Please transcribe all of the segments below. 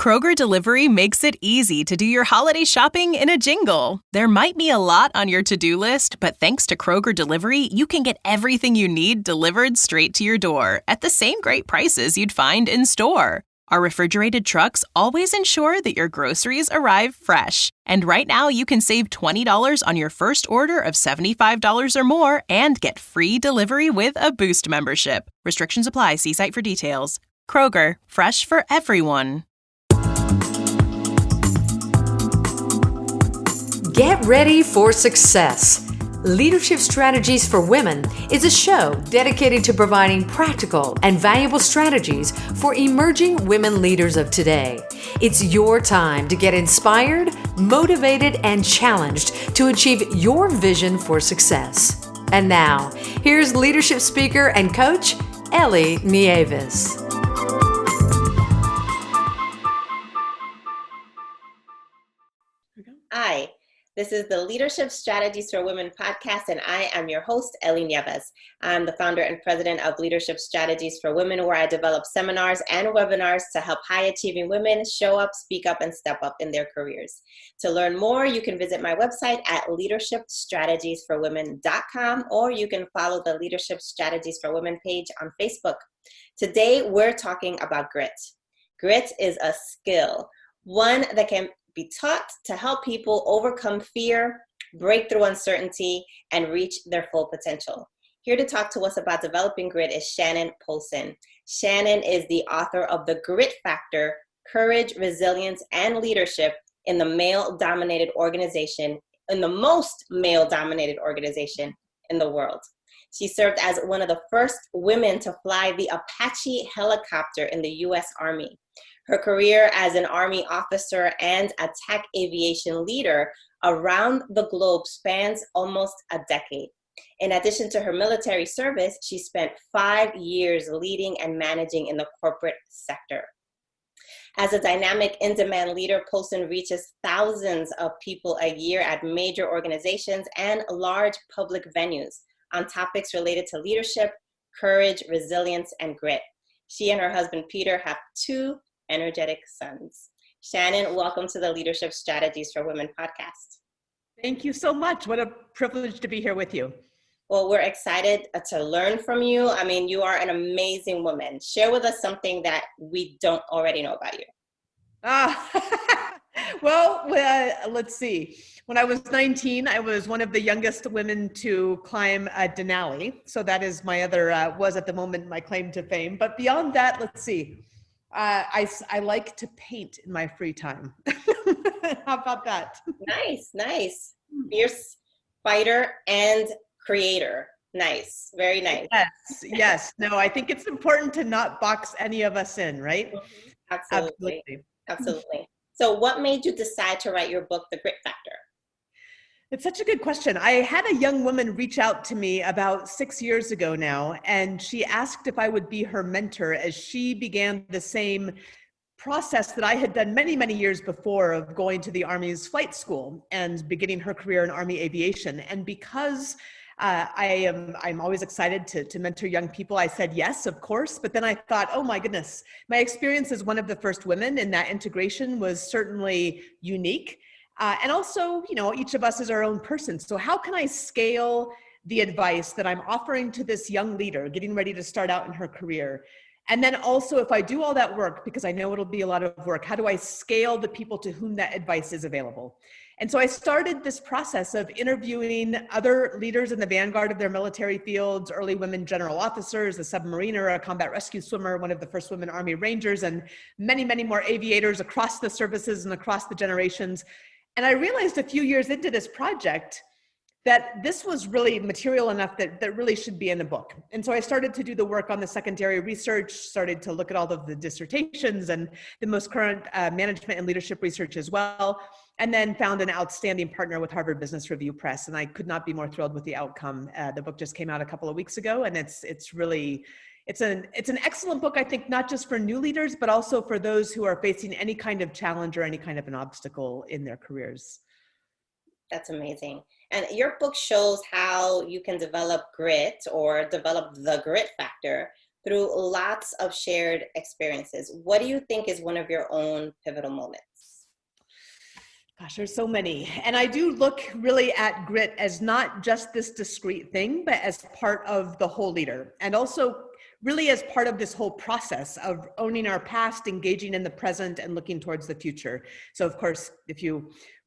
Kroger Delivery makes it easy to do your holiday shopping in a jingle. There might be a lot on your to-do list, but thanks to Kroger Delivery, you can get everything you need delivered straight to your door at the same great prices you'd find in store. Our refrigerated trucks always ensure that your groceries arrive fresh. And right now, you can save $20 on your first order of $75 or more and get free delivery with a Boost membership. Restrictions apply. See site for details. Kroger, fresh for everyone. Get ready for success. Leadership Strategies for Women is a show dedicated to providing practical and valuable strategies for emerging women leaders of today. It's your time to get inspired, motivated, and challenged to achieve your vision for success. And now, here's leadership speaker and coach, Ellie Nieves. Hi. This is the Leadership Strategies for Women podcast, and I am your host, Ellie Nieves. I'm the founder and president of Leadership Strategies for Women, where I develop seminars and webinars to help high-achieving women show up, speak up, and step up in their careers. To learn more, you can visit my website at leadershipstrategiesforwomen.com, or you can follow the Leadership Strategies for Women page on Facebook. Today, we're talking about grit. Grit is a skill, one that can be taught to help people overcome fear, break through uncertainty, and reach their full potential. Here to talk to us about developing grit is Shannon Polson. Shannon is the author of The Grit Factor: Courage, Resilience, and Leadership in the most male-dominated organization in the world. She served as one of the first women to fly the Apache helicopter in the U.S. Army. Her career as an Army officer and attack aviation leader around the globe spans almost a decade. In addition to her military service, she spent 5 years leading and managing in the corporate sector. As a dynamic, in-demand leader, Polson reaches thousands of people a year at major organizations and large public venues on topics related to leadership, courage, resilience, and grit. She and her husband, Peter, have 2 energetic sons. Shannon, welcome to the Leadership Strategies for Women podcast. Thank you so much. What a privilege to be here with you. Well, we're excited to learn from you. I mean, you are an amazing woman. Share with us something that we don't already know about you. Let's see. When I was 19, I was one of the youngest women to climb Denali. So that is my other, was at the moment my claim to fame. But beyond that, let's see. I like to paint in my free time. How about that? Nice. Fierce fighter and creator. Nice. Very nice. Yes. No, I think it's important to not box any of us in, right? Absolutely. So what made you decide to write your book, The Grit Factor? It's such a good question. I had a young woman reach out to me about 6 years ago now, and she asked if I would be her mentor as she began the same process that I had done many, many years before of going to the Army's flight school and beginning her career in Army aviation. And because I'm always excited to mentor young people, I said yes, of course. But then I thought, oh my goodness, my experience as one of the first women in that integration was certainly unique. And also, each of us is our own person. So how can I scale the advice that I'm offering to this young leader getting ready to start out in her career? And then also, if I do all that work, because I know it'll be a lot of work, how do I scale the people to whom that advice is available? And so I started this process of interviewing other leaders in the vanguard of their military fields, early women general officers, a submariner, a combat rescue swimmer, one of the first women Army Rangers, and many, many more aviators across the services and across the generations. And I realized a few years into this project that this was really material enough that really should be in a book. And so I started to do the work on the secondary research, started to look at all of the dissertations and the most current management and leadership research as well, and then found an outstanding partner with Harvard Business Review Press. And I could not be more thrilled with the outcome. The book just came out a couple of weeks ago, and it's an excellent book, I think, not just for new leaders, but also for those who are facing any kind of challenge or any kind of an obstacle in their careers. That's amazing. And your book shows how you can develop grit or develop the grit factor through lots of shared experiences. What do you think is one of your own pivotal moments? Gosh, there's so many. And I do look really at grit as not just this discrete thing, but as part of the whole leader. And also really as part of this whole process of owning our past, engaging in the present, and looking towards the future. So of course,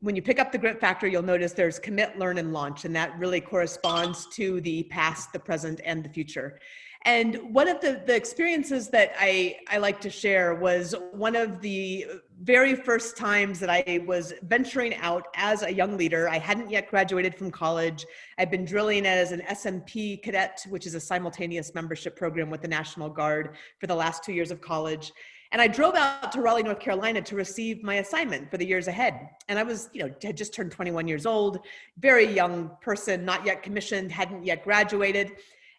when you pick up the grit factor, you'll notice there's commit, learn, and launch. And that really corresponds to the past, the present, and the future. And one of the experiences that I like to share was one of the very first times that I was venturing out as a young leader. I hadn't yet graduated from college. I'd been drilling as an SMP cadet, which is a simultaneous membership program with the National Guard, for the last 2 years of college. And I drove out to Raleigh, North Carolina to receive my assignment for the years ahead. And I was, had just turned 21 years old, very young person, not yet commissioned, hadn't yet graduated.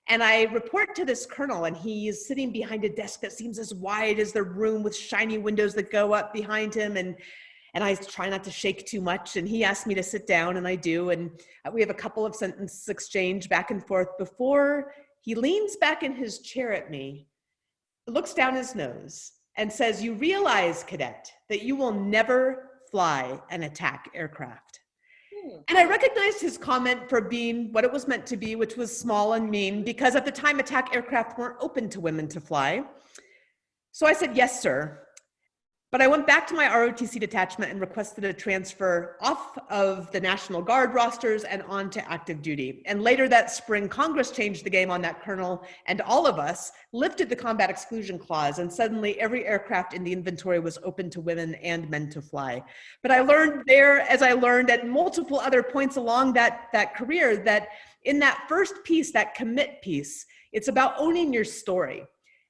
And I report to this colonel, and he is sitting behind a desk that seems as wide as the room, with shiny windows that go up behind him. And I try not to shake too much. And he asked me to sit down, and I do. And we have a couple of sentences exchange back and forth before he leans back in his chair at me, looks down his nose, and says, "You realize, cadet, that you will never fly an attack aircraft." And I recognized his comment for being what it was meant to be, which was small and mean, because at the time attack aircraft weren't open to women to fly. So I said, "Yes, sir." But I went back to my ROTC detachment and requested a transfer off of the National Guard rosters and onto active duty. And later that spring, Congress changed the game on that colonel, and all of us lifted the combat exclusion clause, and suddenly every aircraft in the inventory was open to women and men to fly. But I learned there, as I learned at multiple other points along that career, that in that first piece, that commit piece, it's about owning your story.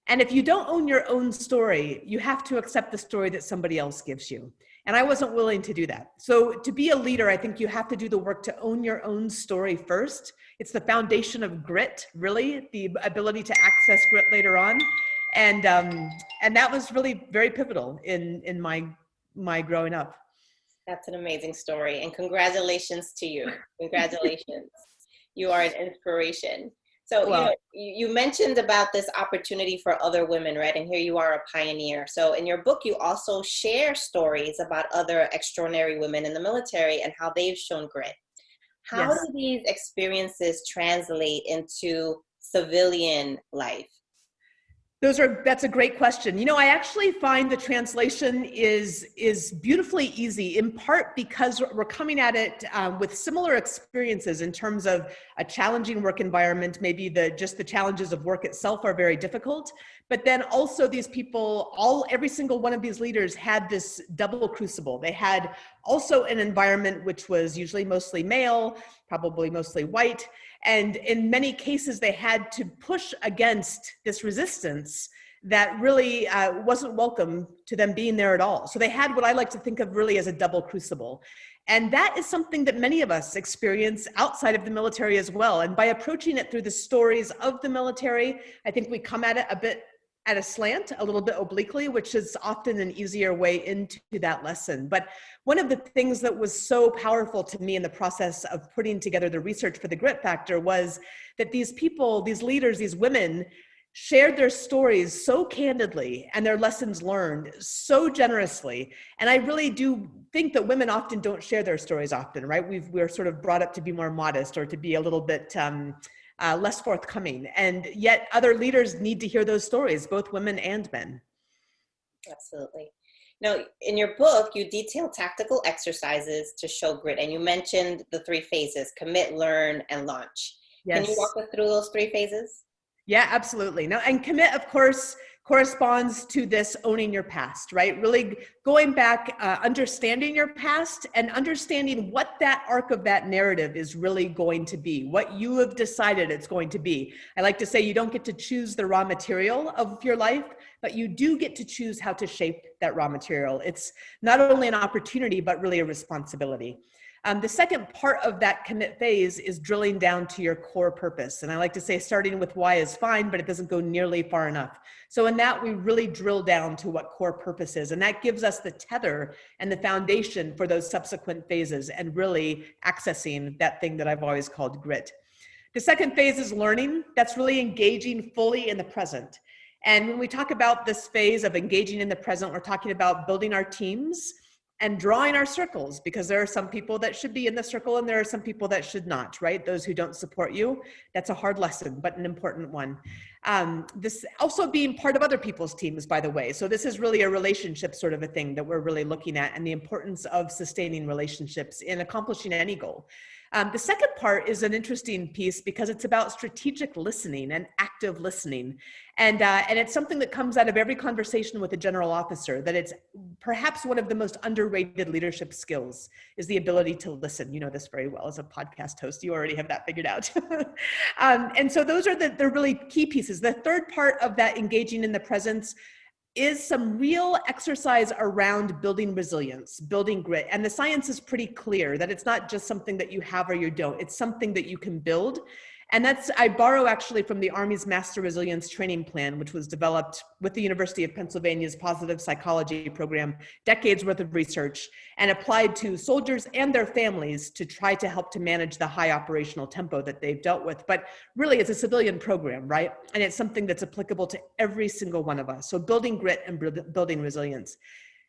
And if you don't own your own story, you have to accept the story that somebody else gives you. And I wasn't willing to do that. So to be a leader, I think you have to do the work to own your own story first. It's the foundation of grit, really, the ability to access grit later on. And that was really very pivotal in my growing up. That's an amazing story. And congratulations to you. Congratulations. You are an inspiration. So, Well, you mentioned about this opportunity for other women, right? And here you are, a pioneer. So in your book, you also share stories about other extraordinary women in the military and how they've shown grit. How yes. do these experiences translate into civilian life? That's a great question. I actually find the translation is beautifully easy, in part because we're coming at it with similar experiences in terms of a challenging work environment. Maybe just the challenges of work itself are very difficult, but then also these people, every single one of these leaders had this double crucible. They had also an environment which was usually mostly male, probably mostly white. And in many cases, they had to push against this resistance that really wasn't welcome to them being there at all. So they had what I like to think of really as a double crucible. And that is something that many of us experience outside of the military as well. And by approaching it through the stories of the military, I think we come at it a bit at a slant, a little bit obliquely, which is often an easier way into that lesson. But one of the things that was so powerful to me in the process of putting together the research for the Grit Factor was that these people, these leaders, these women shared their stories so candidly and their lessons learned so generously. And I really do think that women often don't share their stories often, right? We're sort of brought up to be more modest or to be a little bit less forthcoming. And yet other leaders need to hear those stories, both women and men. Absolutely. Now, in your book, you detail tactical exercises to show grit, and you mentioned the 3 phases: commit, learn, and launch. Yes. Can you walk us through those 3 phases? Yeah, absolutely. Now, and commit, of course, corresponds to this owning your past, right? Really going back, understanding your past and understanding what that arc of that narrative is really going to be, what you have decided it's going to be. I like to say you don't get to choose the raw material of your life, but you do get to choose how to shape that raw material. It's not only an opportunity, but really a responsibility. The second part of that commit phase is drilling down to your core purpose. And I like to say starting with why is fine, but it doesn't go nearly far enough. So in that, we really drill down to what core purpose is. And that gives us the tether and the foundation for those subsequent phases and really accessing that thing that I've always called grit. The second phase is learning. That's really engaging fully in the present. And when we talk about this phase of engaging in the present, we're talking about building our teams and drawing our circles, because there are some people that should be in the circle and there are some people that should not, right? Those who don't support you. That's a hard lesson, but an important one. This also being part of other people's teams, by the way. So this is really a relationship sort of a thing that we're really looking at, and the importance of sustaining relationships in accomplishing any goal. The second part is an interesting piece because it's about strategic listening and active listening. And it's something that comes out of every conversation with a general officer, that it's perhaps one of the most underrated leadership skills is the ability to listen. You know this very well as a podcast host. You already have that figured out. And so those are the really key pieces. The third part of that engaging in the presence is some real exercise around building resilience, building grit. And the science is pretty clear that it's not just something that you have or you don't, it's something that you can build. And I borrow actually from the Army's Master Resilience Training Plan, which was developed with the University of Pennsylvania's Positive Psychology program, decades worth of research, and applied to soldiers and their families to try to help to manage the high operational tempo that they've dealt with. But really, it's a civilian program, right? And it's something that's applicable to every single one of us. So building grit and building resilience.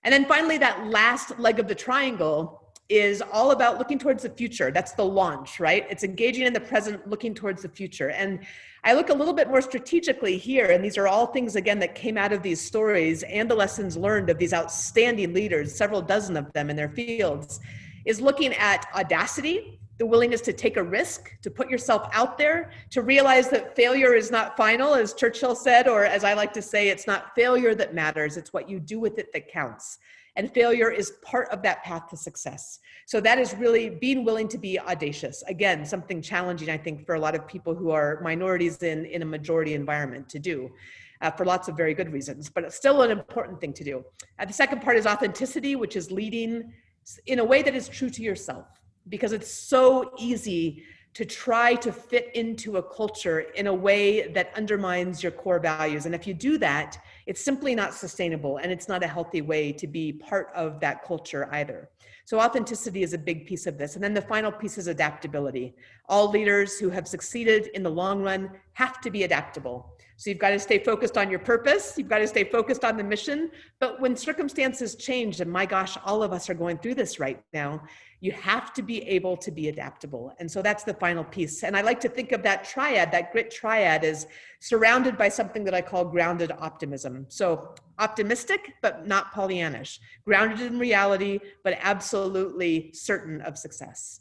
And then finally, that last leg of the triangle is all about looking towards the future. That's the launch, right? It's engaging in the present, looking towards the future. And I look a little bit more strategically here, and these are all things, again, that came out of these stories and the lessons learned of these outstanding leaders, several dozen of them in their fields, is looking at audacity, the willingness to take a risk, to put yourself out there, to realize that failure is not final, as Churchill said, or as I like to say, it's not failure that matters, it's what you do with it that counts. And failure is part of that path to success. So that is really being willing to be audacious. Again, something challenging, I think, for a lot of people who are minorities in a majority environment to do, for lots of very good reasons, but it's still an important thing to do. The second part is authenticity, which is leading in a way that is true to yourself, because it's so easy to try to fit into a culture in a way that undermines your core values. And if you do that, it's simply not sustainable, and it's not a healthy way to be part of that culture either. So authenticity is a big piece of this. And then the final piece is adaptability. All leaders who have succeeded in the long run have to be adaptable. So you've got to stay focused on your purpose. You've got to stay focused on the mission. But when circumstances change, and my gosh, all of us are going through this right now, you have to be able to be adaptable. And so that's the final piece. And I like to think of that triad, that grit triad, as surrounded by something that I call grounded optimism. So optimistic, but not Pollyannish. Grounded in reality, but absolutely certain of success.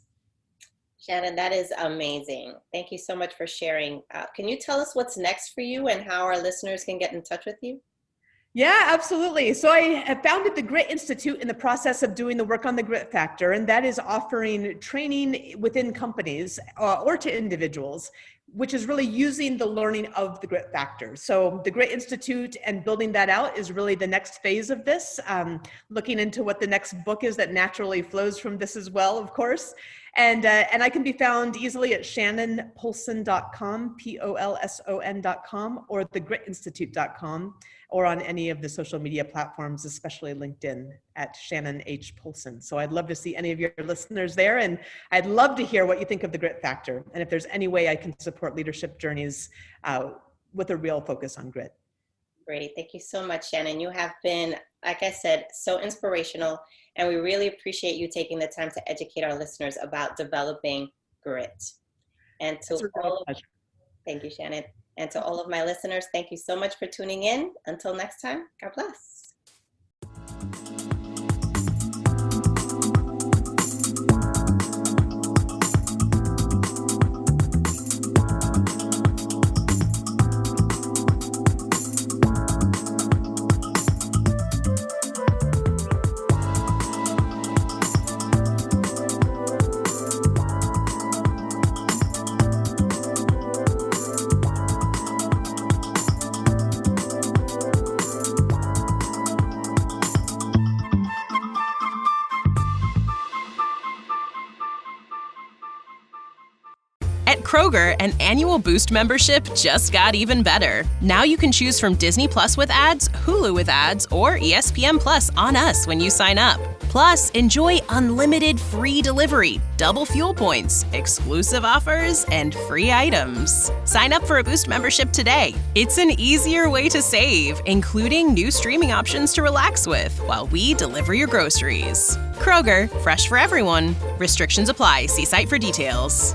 Shannon, that is amazing. Thank you so much for sharing. Can you tell us what's next for you and how our listeners can get in touch with you? Yeah, absolutely. So I have founded the Grit Institute in the process of doing the work on the grit factor, and that is offering training within companies or to individuals, which is really using the learning of the grit factor. So the Grit Institute and building that out is really the next phase of this, looking into what the next book is that naturally flows from this as well, of course. And I can be found easily at shannonpolson.com, Polson.com, or thegritinstitute.com, or on any of the social media platforms, especially LinkedIn, at Shannon H. Polson. So I'd love to see any of your listeners there, and I'd love to hear what you think of the grit factor, and if there's any way I can support leadership journeys with a real focus on grit. Great. Thank you so much, Shannon. You have been, like I said, so inspirational, and we really appreciate you taking the time to educate our listeners about developing grit. And thank you, Shannon. And to all of my listeners, thank you so much for tuning in. Until next time, God bless. At Kroger, an annual Boost membership just got even better. Now you can choose from Disney Plus with ads, Hulu with ads, or ESPN Plus on us when you sign up. Plus, enjoy unlimited free delivery, double fuel points, exclusive offers, and free items. Sign up for a Boost membership today. It's an easier way to save, including new streaming options to relax with while we deliver your groceries. Kroger, fresh for everyone. Restrictions apply. See site for details.